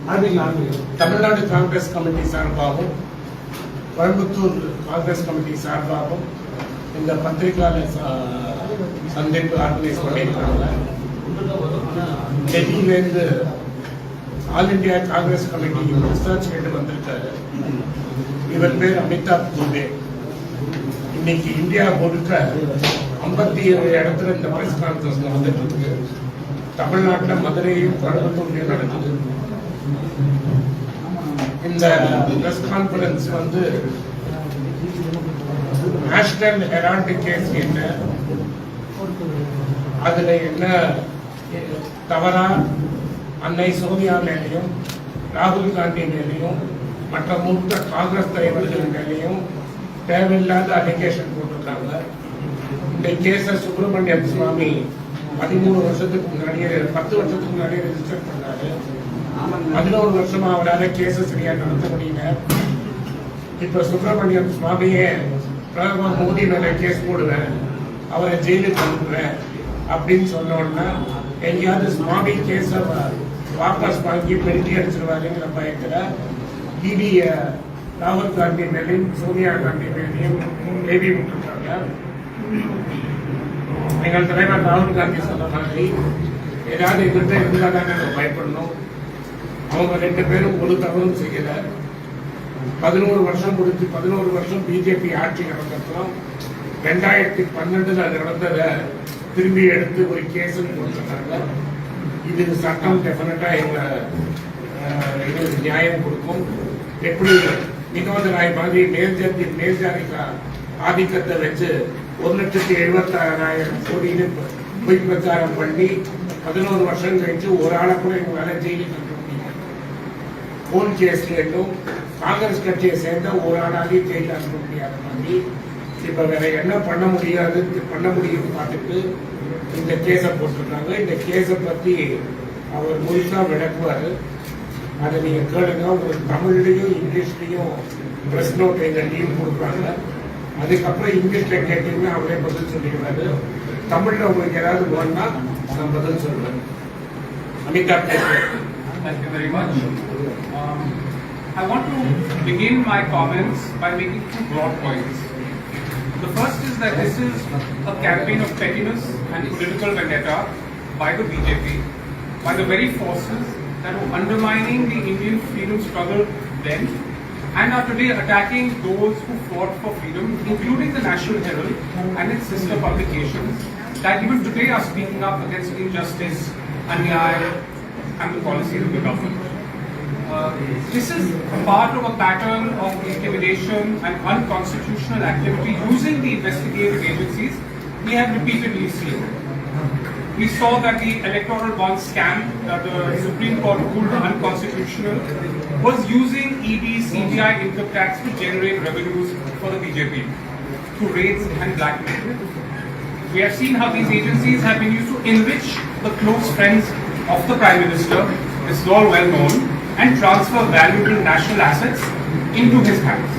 Tamil Nadu Congress committee சார்பாகவும் Coimbatore Congress committee சார்பாகவும் இந்த பத்திரிகையாளர் சந்திப்பு ஆர்கனைஸ் பண்ணியிருக்காங்க. டெல்லியிலேருந்து all India Congress committee research head வந்திருக்காரு. இவர் பேர் அமிதாப் துபே. இன்னைக்கு இந்தியா முழுக்க 57 இடத்துல இந்த பிரஸ் கான்ஃபரன்ஸ் நடந்துட்டு இருக்கு. தமிழ்நாட்டில் மதுரையும் கோயம்புத்தூர்லையும் நடக்குது. இந்த பிரஸ் கான்ஃபரன்ஸ் வந்து நேஷனல் ஹெரால்டு கேஸ் என்ன, அதுல என்ன தவறா அன்னை சோனியா மேலையும் ராகுல் காந்தி மேலையும் மற்ற மூத்த காங்கிரஸ் தலைவர்கள் மேலையும் தேவையில்லாத அலிகேஷன் போட்டிருக்காங்க. இந்த கேஸை சுப்பிரமணியம் சுவாமி 13 வருஷத்துக்கு முன்னாடியே 10 வருஷத்துக்கு முன்னாடியே ரெஜிஸ்டர் பண்ணாரு. 11 வருஷமா அவரால் கேஸை சரியா நடத்த முடியல. இப்ப சுப்பிரமணியம் சுவாமியே பிரதமர் மோடி மேல கேஸ் போடுவேன், அவரை ஜெயிலுக்கு அனுப்புவேன் அப்படின்னு சொன்னோன்னா எங்கேயாவது சுவாமி கேஸை வாபஸ் வாங்கி பெருட்டி அடிச்சிருவாருங்கிற பயத்துல இடி ராகுல் காந்தி மேலையும் சோனியா காந்தி மேலையும் கேள்வி விட்டுருக்காங்க. எங்கள் தலைவர் ராகுல் காந்தி சொன்ன மாதிரி ஏதாவது எங்கிட்ட இருந்தால் தானே நம்ம பயப்படணும். அவங்க 2 பேரும் ஒரு தவறும் செய்யல. 11 வருஷம் முடிச்சு 11 வருஷம் பிஜேபி ஆட்சி நடந்தப்பறம் 2012 அது நடந்ததை திரும்பி எடுத்து ஒரு கேஸ் கொடுத்துருக்காங்க. இது சட்டம் டெஃபினட்டா எங்க எங்களுக்கு நியாயம் கொடுக்கும். எப்படி வினோத ராய் மாதிரி மேல்ஜாதி ஆதிக்கத்தை வச்சு 1,76,000 கோடின்னு பொய் பிரச்சாரம் பண்ணி 11 வருஷம் கழிச்சு ஒரு ஆளை கூட எங்களால ஜெயிலுக்கு அனுப்ப முடியும். போன் கேஸ்லேயும் காங்கிரஸ் கட்சியை சேர்ந்த ஒரு ஆளாலையும் ஜெயில அனுப்ப முடியாத மாதிரி இப்ப வேற என்ன பண்ண முடியும் பார்த்துட்டு இந்த கேஸை போட்டிருக்காங்க. இந்த கேஸை பத்தி அவர் முழுசா விளக்குவாரு. அதை நீங்க கேளுங்க. உங்களுக்கு தமிழ்லையும் இங்கிலீஷ்லையும் பிரஸ் நோட் எங்க டீம் கொடுக்குறாங்க. அதுக்கப்புறம் இங்கிலீஷ்ல கேட்டீங்கன்னா அவரே பதில் சொல்லிடுவாரு. தமிழ்ல உங்களுக்கு ஏதாவது வேணும்னா நான் பதில் சொல்லுவேன். Amitabh Thank you very much. I want to begin my comments by making 2 broad points. The first is that this is a campaign of pettiness and political vendetta by the BJP, by the very forces that were undermining the Indian freedom struggle then and are today attacking those who fought for freedom, including the National Herald and its sister publications that even today are speaking up against injustice, anyaya, and the policies of the government. This is a part of a pattern of intimidation and unconstitutional activity using the investigative agencies we have repeatedly seen. We saw that the electoral bond scam that the Supreme Court ruled unconstitutional was using ED, CBI income tax to generate revenues for the BJP through raids and blackmail. We have seen how these agencies have been used to enrich the close friends of the Prime Minister, this is all well known, and transfer valuable national assets into his hands.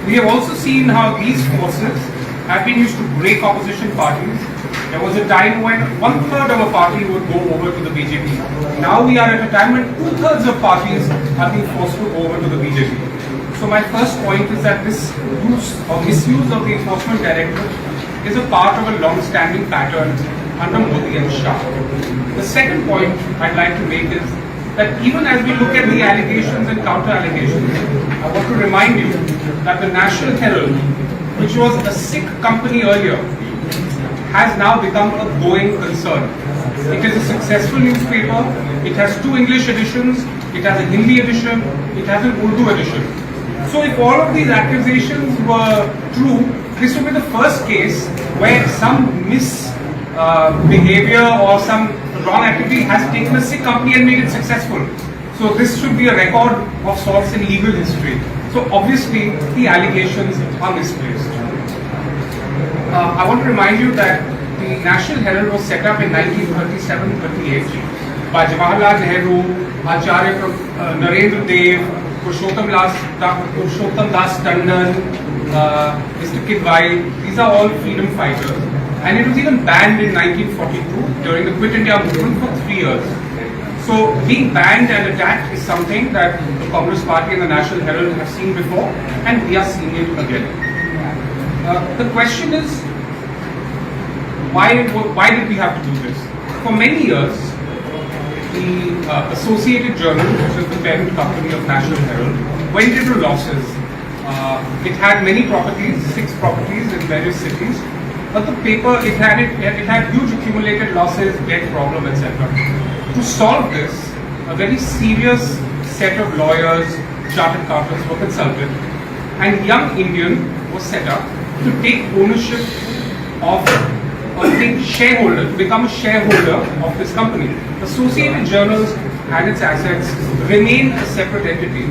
We have also seen how these forces have been used to break opposition parties. There was a time when 1/3 of a party would go over to the BJP. Now we are at a time when 2/3 of parties are being forced to go over to the BJP. So my first point is that this use or misuse of the Enforcement Directorate is a part of a long-standing pattern under Modi and Shah. The second point I'd like to make is that even as we look at the allegations and counter-allegations, I want to remind you that the National Herald, which was a Sikh company earlier, has now become a going concern. It is a successful newspaper. It has 2 English editions. It has a Hindi edition. It has an Urdu edition. So if all of these accusations were true, this would be the first case where some misbehavior or some wrong activity has taken a Sikh company and made it successful. So this should be a record of sorts in legal history. So obviously the allegations are misplaced. I want to remind you that the National Herald was set up in 1937-38 by Jawaharlal Nehru, Acharya Narendra Dev, Purushottam Das Tandon, Mr. Kidwai. These are all freedom fighters. And it was even banned in 1942 during the Quit India movement for 3 years. So being banned and attacked is something that the Congress Party and the National Herald have seen before, and we are seeing it again. The question is, why did we have to do this? For many years, the Associated Journal, which is the parent company of National Herald, went into losses. It had many properties, 6 properties in various cities, but the paper, it had huge accumulated losses, debt problem, etc. To solve this, a very serious set of lawyers, chartered accountants were consulted, and Young Indian was set up to take ownership of being shareholder, to become a shareholder of this company. Associated Journals and its assets remain a separate entity.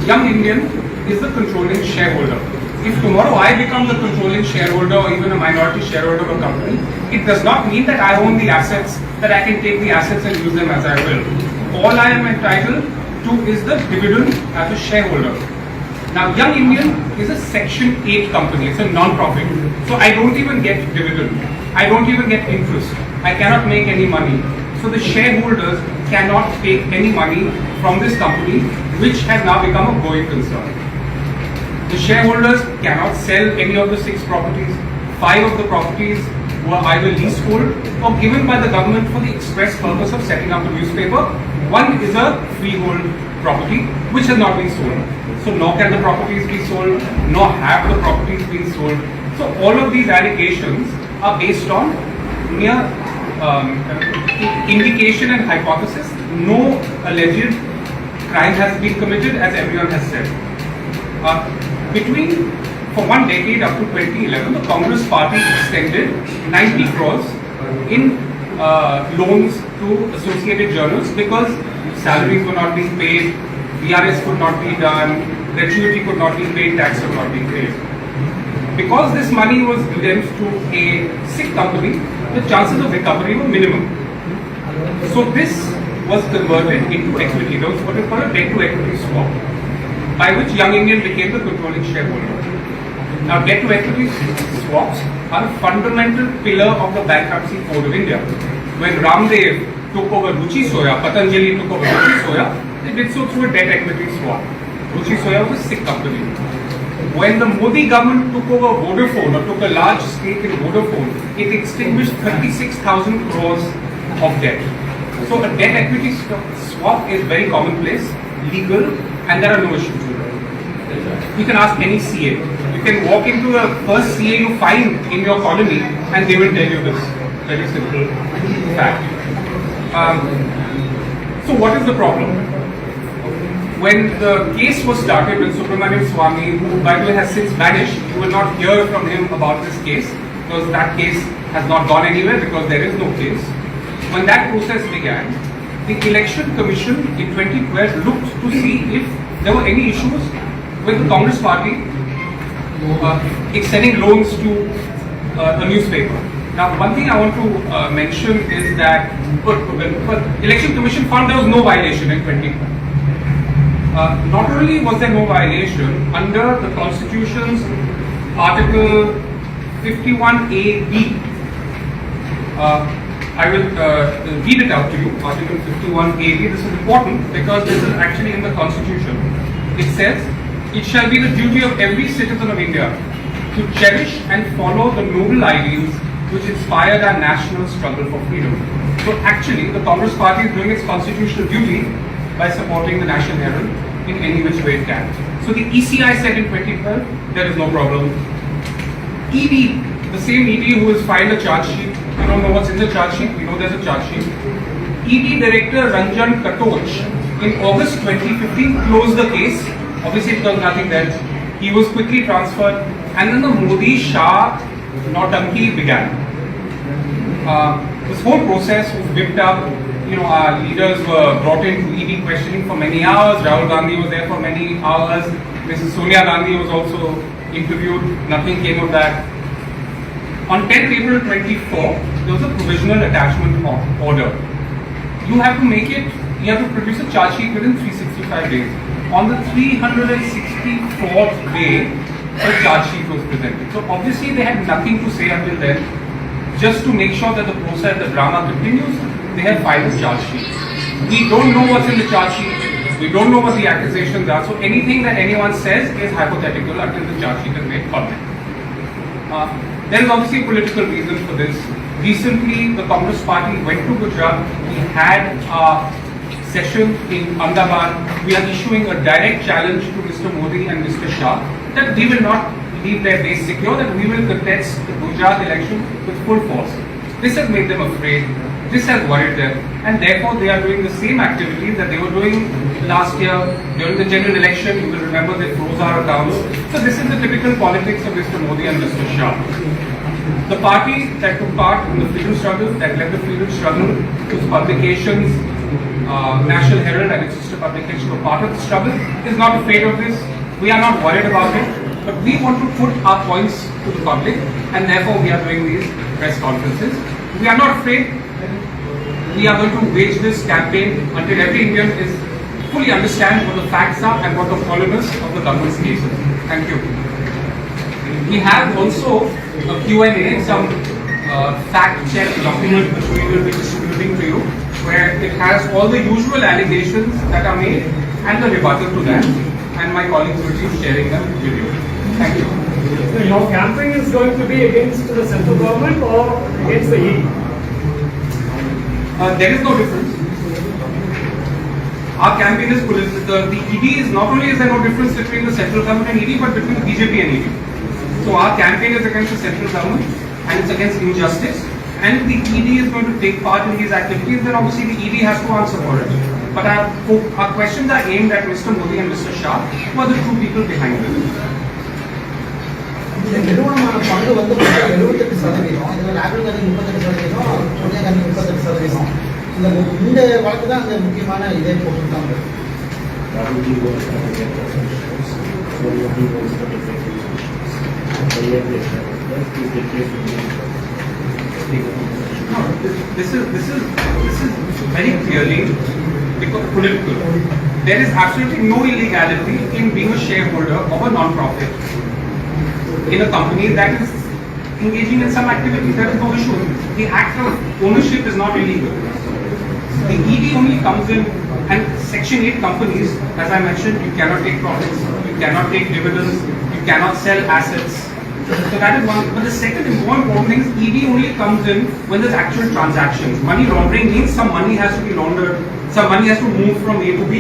Young Indian is the controlling shareholder. If tomorrow I become the controlling shareholder or even a minority shareholder of a company, it does not mean that I own the assets, that I can take the assets and use them as I will. All I am entitled to is the dividend as a shareholder. Now, Young Indian is a Section 8 company. It's a non-profit. So I don't even get dividend. I don't even get interest. I cannot make any money. So the shareholders cannot take any money from this company, which has now become a going concern. The shareholders cannot sell any of the 6 properties. 5 of the properties were either leasehold or given by the government for the express purpose of setting up a newspaper. One is a freehold property which has not been sold. So nor can the properties be sold, nor have the properties been sold. So all of these allegations are based on mere indication and hypothesis. No alleged crime has been committed, as everyone has said. For 1 decade up to 2011, the Congress Party extended 90 crores in loans to Associated Journals because salaries were not being paid, VRS could not be done, gratuity could not be paid, tax could not be paid. Because this money was lent to a sick company, the chances of recovery were minimum. So this was converted into equity. There was what is called a debt-to-equity swap, by which Young Indian became the controlling shareholder. Now, debt-to-equity swaps are a fundamental pillar of the bankruptcy code of India. When Ramdev took over Ruchi Soya, Patanjali took over Ruchi Soya, they did so through a debt-equity swap. Ruchi Soya was a sick company. When the Modi government took over Vodafone, or took a large stake in Vodafone, it extinguished 36,000 crores of debt. So a debt-equity swap is very commonplace, legal, and there are no issues with it. You can ask any CA. You can walk into the first CA you find in your colony and they will tell you this very simple fact. So what is the problem? When the case was started with Subramanian Swamy, who by the way has since vanished, you will not hear from him about this case because that case has not gone anywhere because there is no case. When that process began, the Election Commission in 2012 looked to see if there were any issues with the Congress Party extending loans to a newspaper. Now, one thing I want to mention is that the Election Commission found there was no violation in 2012. Not only was there no violation, under the Constitution's Article 51A(b), I will read it out to you, Article 51A(b). This is important because this is actually in the Constitution. It says, "It shall be the duty of every citizen of India to cherish and follow the noble ideals which inspired our national struggle for freedom." So actually, the Congress Party is doing its constitutional duty by supporting the National Herald in any which way it can. So the ECI said in 2012, there is no problem. ED, the same ED who has filed a charge sheet, we don't know what's in the charge sheet, we know there's a charge sheet. ED Director Ranjan Katoch in August 2015 closed the case, obviously because nothing there. He was quickly transferred and then the Modi-Shah Nautanki began. This whole process was whipped up. Our leaders were brought in to ED questioning for many hours. Rahul Gandhi was there for many hours. Mrs. Sonia Gandhi was also interviewed. Nothing came of that. On 10th April 24, there was a provisional attachment order. You have to produce a charge sheet within 365 days. On the 364th day, a charge sheet was presented. So obviously they had nothing to say until then. Just to make sure that the process, the drama continues, they have filed a charge sheet. We don't know what's in the charge sheet. We don't know what the accusations are. So anything that anyone says is hypothetical until the charge sheet is made public. There is obviously a political reason for this. Recently, the Congress party went to Gujarat. We had a session in Ahmedabad. We are issuing a direct challenge to Mr. Modi and Mr. Shah that we will not leave their base secure, that we will contest the Gujarat election with full force. This has made them afraid. This has worried them, and therefore they are doing the same activities that they were doing last year during the general election. You will remember they froze our accounts. So this is the typical politics of Mr. Modi and Mr. Shah. The party that took part in the freedom struggle, that led the freedom struggle, whose publications, National Herald and its sister publication were part of the struggle, is not afraid of this. We are not worried about it, but we want to put our points to the public, and therefore we are doing these press conferences. We are not afraid. We are going to wage this campaign until every Indian is fully understands what the facts are and what the hollowness of the government's case is. Thank you. We have also a Q&A, some fact-check document which we will be distributing to you, where it has all the usual allegations that are made and the rebuttal to that, and my colleagues will be sharing them with you. Thank you. So your campaign is going to be against the central government or against the ED? There is no difference. Our campaign is political. The ED is not only is there no difference between the central government and ED, but between BJP and ED. So our campaign is against the central government and it's against injustice. And the ED is going to take part in these activities. Then obviously the ED has to answer for it. But our questions are aimed at Mr. Modi and Mr. Shah, who are the true people behind it. இந்த நிறுவனமான பங்கு வந்து 78%, இதில் ராகுல் காந்தி 38%, சோனியா காந்தி 38%. இந்த வழக்கு தான் அந்த முக்கியமான இதே போட்டுருக்காங்க. This is very clearly because political. There is absolutely no illegality in being a shareholder of a non-profit in a company that is engaging in some activity. There is no issue. The act of ownership is not illegal. The ED only comes in, and Section 8 companies, as I mentioned, you cannot take profits, you cannot take dividends, you cannot sell assets. So that is one. But the second important thing is ED only comes in when there's actual transactions. Money laundering means some money has to be laundered, some money has to move from A to B.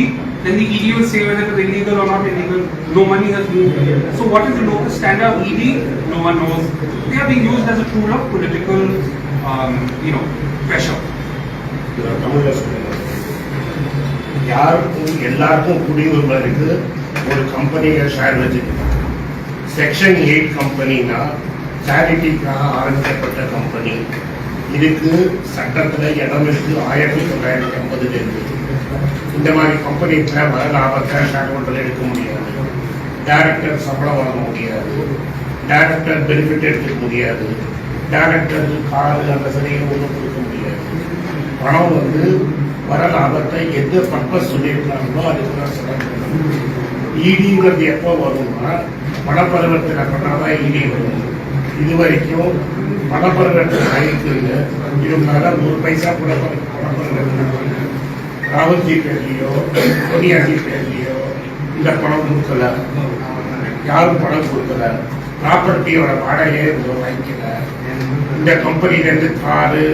Then the ED will say whether it is illegal or not illegal. No money has moved. So what is the local standard of ED? No one knows. They are being used as a tool of political, pressure. யாருக்கும் எல்லாருக்கும் குடியுரிமை இருக்கு. ஒரு கம்பெனியை share வச்சுக்கணும். Section 8 கம்பெனினா சேரிட்டிக்காக ஆரம்பிக்கப்பட்ட company. இதுக்கு சட்டத்தில் இடம் இருக்கு. 1950 இருக்கு. இந்த மாதிரி கம்பெனிக்கு வர லாபத்தை ஷேர் ஹோல்டர் எடுக்க முடியாது. டைரக்டர் சம்பளம் வாங்க முடியாது. டைரக்டர் பெனிஃபிட் எடுத்துக்க முடியாது. டைரக்டர் காரு அந்த சரியை ஒன்றும் கொடுக்க முடியாது. பணம் வந்து வர லாபத்தை எந்த பர்பஸ் சொல்லியிருக்காங்களோ அதுக்கு தான் செலவு. ஈடிங்கிறது எப்போ வரும்னா பணப்பரிவர்த்தனை பண்ணாதான் ஈடி வரும். இது வரைக்கும் பணப்பரிவர்த்தனை ஆகிருக்குங்க. இவங்களால ஒரு பைசா கூட பணப்பரிவர்த்தனை பண்ண ராகுல்ஜி பேர்லையோ சோனியாஜி பேர்லையோ இந்த பணம் கொடுக்கல. யாரும் பணம் கொடுக்கல. ப்ராப்பர்ட்டியோட வாடகையே வாங்கிக்கல. இந்த கம்பெனிலேருந்து காரு,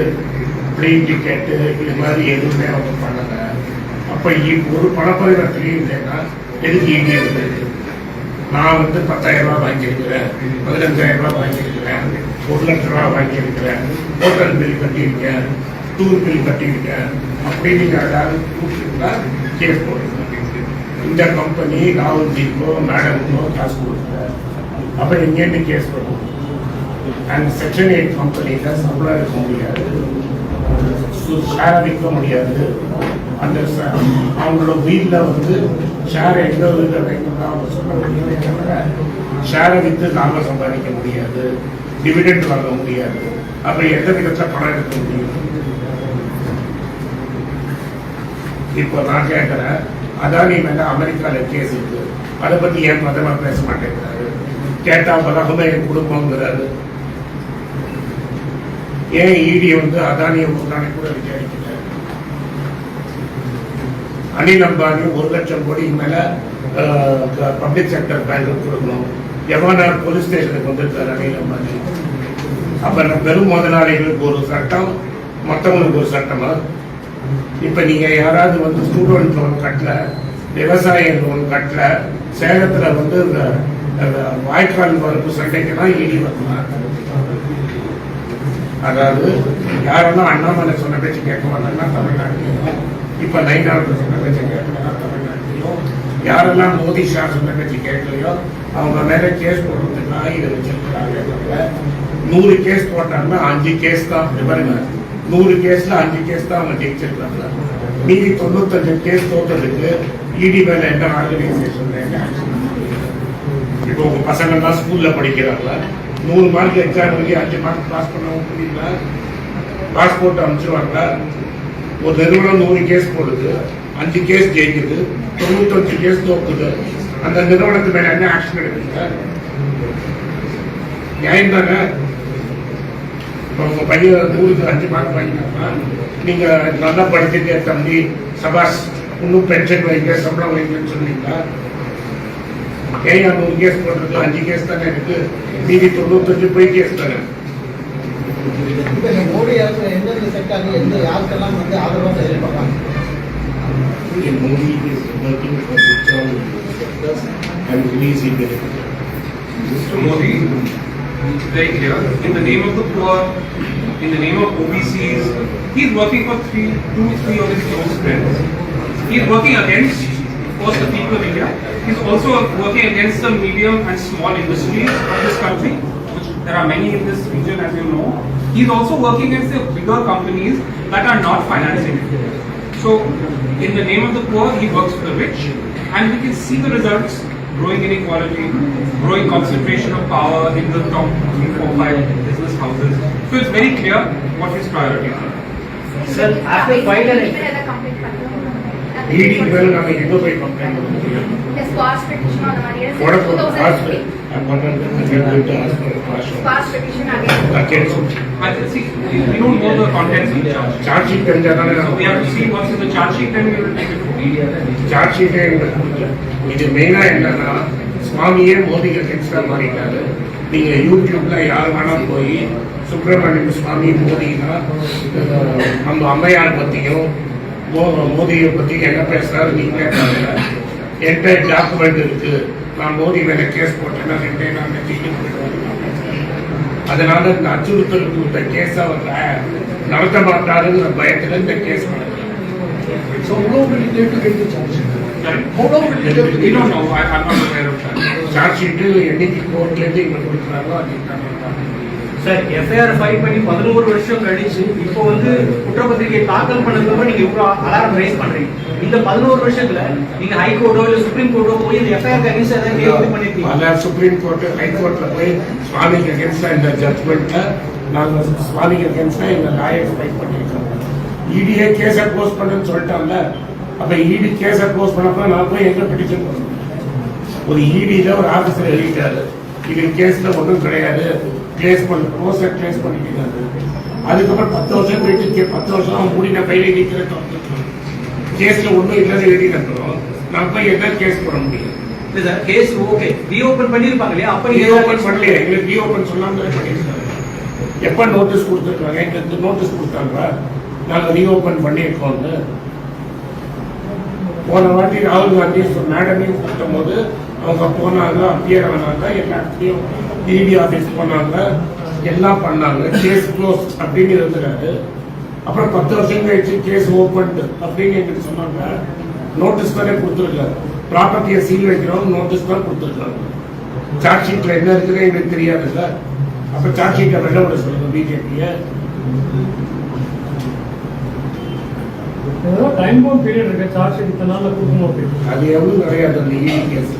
பிளேன் டிக்கெட்டு இது மாதிரி எதுவுமே அவங்க பண்ணல. அப்போ ஒரு பணப்பரிவர்த்தனையும் இல்லைன்னா எதுக்கு ஈடி இருந்தது? நான் வந்து 10,000 ரூபா வாங்கியிருக்கிறேன், 15,000 ரூபா வாங்கியிருக்கிறேன், 1 லட்ச ரூபா வாங்கியிருக்கிறேன், ஹோட்டல் பில் கட்டியிருக்கேன், டூர் பில் கட்டியிருக்கேன் அப்படின்னு யாராவது கூப்பிட்டுருந்தா கேஸ் போடுங்க. இந்த கம்பெனி ராகுல்ஜிக்கோ மேடமுக்கோ காசு கொடுக்கல. அப்போ எங்கேருந்து கேஸ் போடுவோம்? அண்ட் செக்ஷன் 8 கம்பெனியில் சம்பளம் இருக்க முடியாது, ஷேரை விற்க முடியாது. அந்த அவங்களோட வீட்டில் வந்து ஷேரை எந்த வீட்டில் வைக்கணும் அவங்க சொல்ல முடியவே தவிர ஷேரை விற்று லாபம் சம்பாதிக்க முடியாது, டிவிடெண்ட் வாங்க முடியாது. அப்போ எந்த விதத்தில் பணம் எடுக்க முடியும்? இப்போ நான் கேட்குறேன், அதானி மேலே அமெரிக்காவில் கேஸ் இருக்கு, அதை பற்றி ஏன் பிரதமர் பேச மாட்டேங்கிறாரு? கேட்டால் பலகமே என் குடும்பங்கிறாரு. ஏன் ஈடி வந்து அதானியை ஒரு நாளைக்கு கூட விசாரிக்கல? அனில் அம்பானி 1 லட்சம் கோடி மேல பப்ளிக் செக்டர் பேங்க் கொடுக்கணும். எவனார் போலீஸ் ஸ்டேஷனுக்கு வந்திருக்காரு அனில் அம்பானி. அப்ப பெரும் முதலாளிகளுக்கு ஒரு சட்டம், மற்றவங்களுக்கு ஒரு சட்டமா? இப்ப நீங்க யாராவது வந்து ஸ்டூடெண்ட் லோன் கட்டல, விவசாய லோன் கட்டல, சேலத்துல வந்து இந்த வாய்க்கால் வரப்பு சண்டைக்குன்னா ஈடி வரலாம். அதாவது யாரெல்லாம் அண்ணாமலை சொன்ன பேச்சு கேட்க மாட்டாங்கன்னா தமிழ்நாட்டிலையும், இப்ப நைனாவுக்கு சொன்ன பேச்சு கேட்கலன்னா தமிழ்நாட்டிலையும், யாரெல்லாம் மோடி ஷா சொன்ன பேச்சு கேட்கலையோ அவங்க மேல கேஸ் போடுறதுக்காக இதை வச்சிருக்கிறாங்க. 100 கேஸ் போட்டாங்கன்னா 5 கேஸ் தான். பாருங்க, 100 கேஸ்ல 5 கேஸ் தான் அவங்க ஜெயிச்சிருக்காங்க. மீதி 95 கேஸ் தோற்றதுக்கு இடி மேல என்ன ஆர்கனைசேஷன் ஆக்ஷன்? இப்போ உங்க பசங்க எல்லாம் ஸ்கூல்ல படிக்கிறாங்களா? 100 மார்க் எக்ஸாம் எழுதி 5 மார்க் பாஸ் பண்ணவும் முடியல, பாஸ்போர்ட் அனுப்பிச்சுவாங்களா? ஒரு நிறுவனம் 100 கேஸ் போடுது, 5 கேஸ் ஜெயிக்குது, 95 கேஸ் தோக்குது. அந்த நிறுவனத்து மேல என்ன ஆக்ஷன் எடுக்குங்க? நியாயம் தானே? உங்க பையன் 100க்கு 5 மார்க் வாங்கினா நீங்க நல்லா படிச்சுட்டு தம்பி சபாஷ், இன்னும் பென்ஷன் வைங்க, சம்பளம் வைங்கன்னு சொன்னீங்களா? ஏன் 100 கேஸ் போடுறது? 5 கேஸ் தானே இருக்கு, மீதி 95 போய் கேஸ் தானே. மோடி அரசு எந்தெந்த செக்டார் எந்த யாருக்கெல்லாம் வந்து ஆதரவாக செயல்படுறாங்க? Modi is working for the child sectors and releasing benefit. Mr. Modi, very clear. In the name of the poor, in the name of OBCs, he's working for two, three of his close friends. He's working against, of course, the people of India. He's also working against the medium and small industries of this country, which there are many in this region, as you know. He's also working against the bigger companies that are not financing it. So, in the name of the poor, he works for the rich, and we can see the results: growing inequality, growing concentration of power in the top 3, 4, 5 business houses. So, it's very clear what his priorities are. Sir, after finally, ED மேல நாம எங்க போய் complaint பண்ண முடியும்? Squash petition on the money is What about 2015. I'm wondering if you're going to ask for a question. Squash petition again. Against But see, we don't know the contents of the charge. charge sheet தெரிஞ்சாதானே So, we have to see what's in the charge sheet, and we will take it to media. Charge ஷீட்டே இது மெயினா என்னன்னா, சுவாமியே மோதிக்கு அகேன்ஸ்டா மாறிட்டாரு. நீங்க யூடியூப்ல யார் வேணா போய் சுப்பிரமணியம் சுவாமி மோதினா நம்ம அம்மையார் பத்தியும் மோதியை பத்தி என்ன பேசுறாரு நீங்க என்கிட்ட டாக்குமெண்ட் இருக்கு, நான் மோதி மேல கேஸ் போட்டேன்னா 2 நாள் ஜெயிலுக்கு போயிடுவாங்க. அதனால இந்த அச்சுறுத்தல் கொடுத்த கேஸ் அவர் நடத்த மாட்டாருங்கிற பயத்துல இந்த கேஸ் நடக்குது. so how long will it take to get the charge sheet? How long will it take to We get don't know. I'm not aware of that. Charge sheet என்னைக்கு கோர்ட்ல இருந்து இவங்க கொடுக்குறாங்களோ அதுக்கு சார் எஃப்ஐஆர் ஃபைல் பண்ணி 11 வருஷம் கழிச்சு இப்போ வந்து குற்றப்பத்திரிகை தாக்கல் பண்ணதுக்கு நீங்க இவ்வளவு அலாரம் ரைஸ் பண்றீங்க. இந்த 11 வருஷத்துல நீங்க ஹைகோர்ட்டோ இல்ல சுப்ரீம் கோர்ட்டோ போய் இந்த எஃப்ஐஆர் அகைன்ஸ்ட் ஏதாவது கேஸ் பண்ணிருக்கீங்க? பல சுப்ரீம் கோர்ட் ஹைகோர்ட்ல போய் சுவாமிக்கு அகேன்ஸ்டா இந்த ஜட்மெண்ட்ல நாங்க சுவாமிக்கு அகேன்ஸ்டா எங்க லாயர்ஸ் ஃபைட் பண்ணிருக்கோம். இடியே கேஸை க்ளோஸ் பண்ணுன்னு சொல்லிட்டாங்க. அப்ப இடி கேஸை க்ளோஸ் பண்ணப்ப நான் போய் எங்க பெட்டிஷன் பண்ணணும்? ஒரு இடியில ஒரு ஆபீசர் எழுதிட்டாரு, இது கேஸ்ல ஒன்றும் கிடையாது, கிளேஸ் பண்ண க்ளோஸர் கிளேஸ் பண்ணிட்டு அதுக்கப்புறம் 10 வருஷம் கழிச்சு 10 வருஷம் அவன் மூடின கையில நிற்கிற கேஸ்ல ஒன்றும் இல்லைன்னு எழுதி நம்புறோம். நான் போய் என்ன கேஸ் போட முடியும்? இல்ல சார் கேஸ் ஓகே ரீஓபன் பண்ணிருப்பாங்க இல்லையா? அப்ப ரீஓபன் பண்ணலையே, எங்களுக்கு ரீஓபன் சொல்லாம பண்ணிருக்காங்க. எப்ப நோட்டீஸ் கொடுத்துருக்காங்க? எங்களுக்கு நோட்டீஸ் கொடுத்தாங்களா நாங்க ரீஓபன் பண்ணியிருக்கோம்னு? போன வாட்டி ராகுல் காந்தி மேடமையும் கூட்டும் போது அவங்க போனாங்க, அப்பியர் ஆனாங்க, எல்லாத்தையும் இடி ஆபீஸ் போனாங்க, எல்லாம் பண்ணாங்க, கேஸ் க்ளோஸ் அப்படின்னு இருந்துறாரு. அப்புறம் 10 வருஷம் கழிச்சு கேஸ் ஓபன் அப்படின்னு எங்களுக்கு சொன்னாங்க. நோட்டீஸ் தானே கொடுத்துருக்காரு, ப்ராப்பர்ட்டியை சீல் வைக்கிறோம் நோட்டீஸ் தான் கொடுத்துருக்காங்க. சார்ஜ் ஷீட்ல என்ன இருக்குன்னு எங்களுக்கு தெரியாதுல்ல. அப்ப சார்ஜ் ஷீட்டை வெளில விட சொல்லுங்க பிஜேபியை. டைம் பவுண்ட் பீரியட் இருக்கு, சார்ஜ் ஷீட் இத்தனை நாள்ல கொடுக்கணும் அப்படின்னு. அது எவ்வளவு கிடையாது. அந்த இடி கேஸ்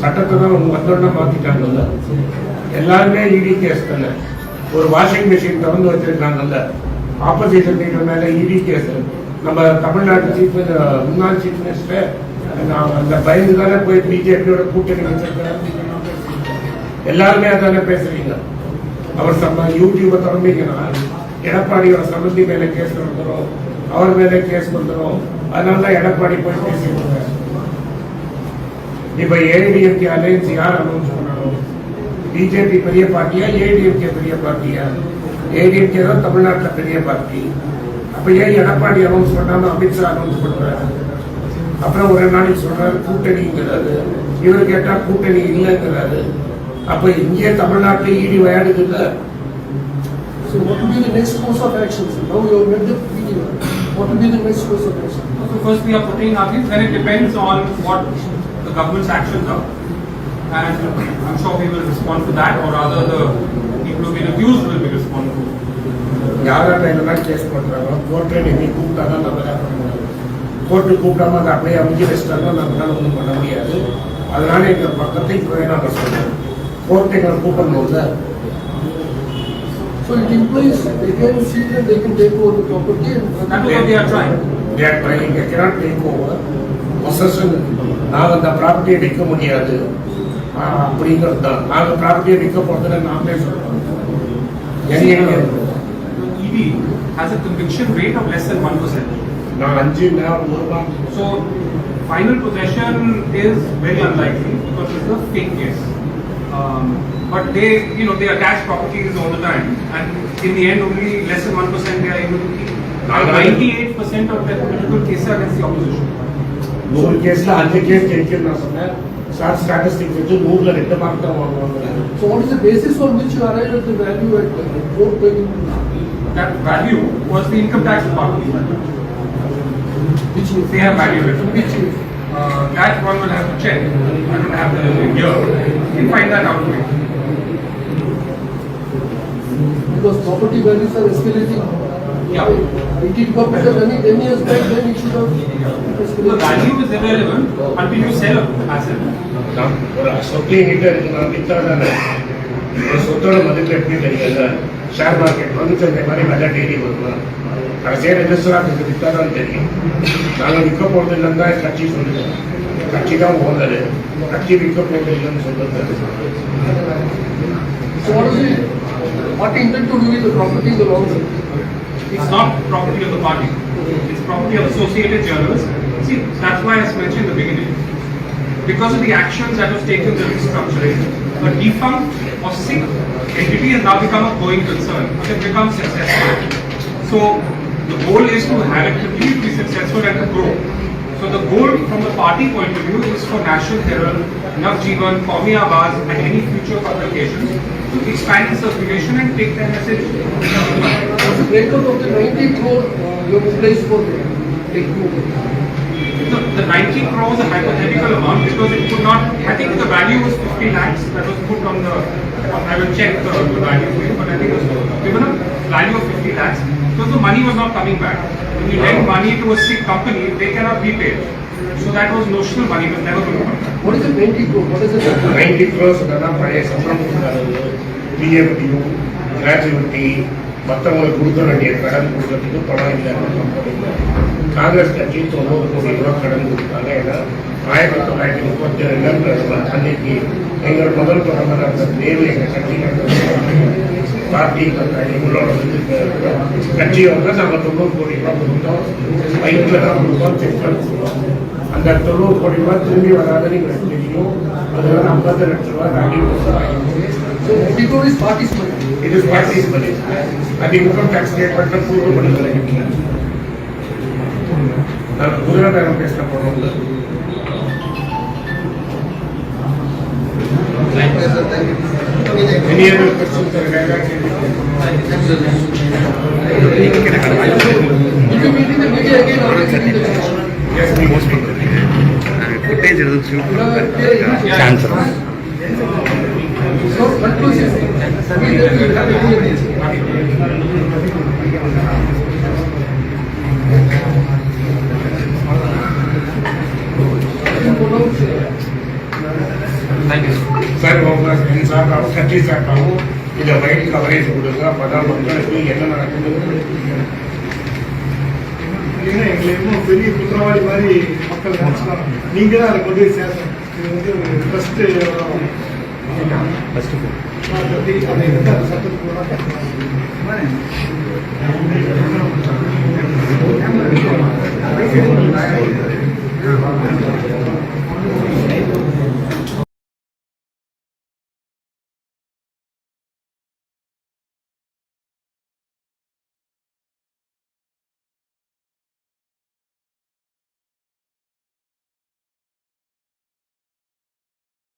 சட்டத்தை தான் வந்தோடனே மாத்திட்டாங்கல்ல. எல்லாருமே இடி கேஸ் தானே. ஒரு வாஷிங் மிஷின் திறந்து வச்சிருக்காங்கல்ல, ஆப்போசிஷன் லீடர் மேல இடி கேஸ். நம்ம தமிழ்நாட்டு சீஃப் முன்னாள் சீஃப் மினிஸ்டர் அந்த பயந்து தானே போய் பிஜேபியோட கூட்டணி வச்சிருக்காரு. எல்லாருமே அதானே பேசுறீங்க. அவர் யூடியூபை திறந்தீங்கன்னா எடப்பாடியோட சம்பந்தி மேல கேஸ் வந்துடும், அவர் மேல கேஸ் வந்துடும், அதனால தான் எடப்பாடி போய் பேசியிருக்காங்க. இப்ப ஏடிஎம்கே அலையன்ஸ் யார் அனௌன்ஸ் பண்ணணும்? பிஜேபி பெரிய பார்ட்டியா, ஏடிஎம்கே பெரிய பார்ட்டியா? ஏடிஎம்கே தான் தமிழ்நாட்டில் பெரிய பார்ட்டி. அப்ப ஏன் எடப்பாடி அனௌன்ஸ் பண்ணாம அமித்ஷா அனௌன்ஸ் பண்றாரு? அப்புறம் ஒரு நாளைக்கு சொல்றாரு கூட்டணிங்கிறாரு, இவர் கேட்டா கூட்டணி இல்லைங்கிறாரு. அப்ப இங்கே தமிழ்நாட்டில் ஈடி விளையாடுது இல்ல. So what will be the next course of action? Now you have met the video. What will be the next course of action? So first we are putting our things, then it depends on what the government's actions are. And I'm sure we will respond to that, or rather the people who have been accused will be responding to. யாரால இதெல்லாம் case பண்றாங்க? Court நீ கூப்பிட்டாதான் நம்ம தான் பண்ண முடியும். Court கூப்பிடாம அதை அப்படியே அமைஞ்சு வச்சிட்டாங்க, நம்மளால ஒன்றும் பண்ண முடியாது. அதனால எங்க பக்கத்தை இப்பவே நாங்கள் சொல்றோம், கோர்ட்டு எங்களை கூப்பிடணும்ல. So it implies they can see that they can take over the property and That's what they are trying. They are trying. They cannot take over. Possession. நாங்கள் அந்த ப்ராப்பர்ட்டியை விற்க முடியாது அப்படிங்கிறது தான். நாங்கள் ப்ராப்பர்ட்டியை விற்க போறதுன்னு நாமளே சொல்றோம். எங்க ED has a conviction rate of less than 1%. நான் 5 நேரம் 1 ரூபாய். So final possession is very unlikely because it's a fake case. But they attach properties all the time, and in the end, only less than 1% they are able to keep. 98% of their political cases are against the opposition. 100 கேஸ்ல 5 case ஜெயிக்குன்னு நான் சொன்னேன். Statistics வச்சு 100ல 2 mark தான் வாங்குவாங்க. so what is the basis on which you arrived at the value at 420? That value was the income tax department. Which They have value it. Which That one will have to check. I don't have the year. We'll find that out for you. because property values are escalating. Yeah. It did got better than 10 years back, then it should have The escalated. value is irrelevant until you sell an asset. ஒரு சொத்து என்கிட்ட இருக்குன்னா வித்தா தானே ஒரு சொத்தோட மதிப்பு எப்படி தெரியாது? ஷேர் மார்க்கெட் வந்து இந்த மாதிரி விலை டெய்லி வருமா? கடைசியாக ரெஜிஸ்டர் ஆஃபீஸுக்கு வித்தா தான் தெரியும். நாங்கள் விற்க போகிறது இல்லைன்னு தான் கட்சி சொல்லுது. கட்சி தான் ஓனரு, கட்சி விற்க போகிறது இல்லைன்னு சொல்லுது. So what intend to do with the property in the long run? It's not property of the party. It's property of associated journals. See, that's why I mentioned in the beginning. Because of the actions that was taken in the restructuring, a defunct or sick entity has now become a going concern. It has become successful. So the goal is to have it continue to be successful and to grow. So the goal from the party point of view is for National Herald, Navjeevan, Qaumi Awaaz and any future publications to expand the circulation and take their message. The breakup of the 90 crore you have placed for taking over. The 90 crore is a hypothetical amount because it could not, I think the value was 50 lakhs that was put on the, I will check the value for you, but I think it was given a value of 50 lakhs because the money was not coming back. When you lend money to a sick company, they cannot be paid. So that was notional money, was never going to come back. What is the 90 crore? What is the 90 crores தான் பழைய சம்பளம் கொடுத்தாரு. பிஎஃப்டியூ, gratuity, மற்றவங்களுக்கு கொடுக்க வேண்டிய கடன் கொடுக்கறதுக்கு பணம் இல்லை. காங்கிரஸ் கட்சி 90 கோடி ரூபாய் கடன் கொடுத்தாங்க. ஏன்னா 1932 அன்னைக்கு எங்கள் முதல் பிரதமர் அந்த நேரு எங்கள் கட்சியில் பார்ட்டி எங்களோட கட்சி வந்து நாங்கள் 90 கோடி ரூபாய் கொடுத்தோம். வயிற்றில் தான் கொடுத்தோம், செக்கள் கொடுத்தோம். அந்த 90 கோடி ரூபாய் திரும்பி வராதுன்னு எங்களுக்கு தெரியும். அது 50 லட்சம் ரூபாய் ராடி கொடுத்தாங்க. So 90 crore is party's money. It is party's money. அது இன்கம் டேக்ஸ் ஸ்டேட்மெண்ட்ல ப்ரூவ் பண்ணி கிடைக்கும். நான் குதிரை பேரம் பேச போனோம். Any other questions or If you meet in the media again, or is it in the church? yes, we must be. footage is Chance. So, conclusion. Sir உங்க sir கட்சி சார்பாகவும் இதை வைட் கவரேஜ் கொடுங்க. அப்பதான் மக்களுக்கு என்ன நடக்குதுன்னு ஏன்னா எங்களை இன்னும் பெரிய குற்றவாளி மாதிரி மக்கள் நினைச்சுக்கலாம். நீங்க தான் அதை கொண்டு போய் சேர்க்கணும். இது வந்து ஒரு ஃபர்ஸ்ட் சட்டத்துக்கு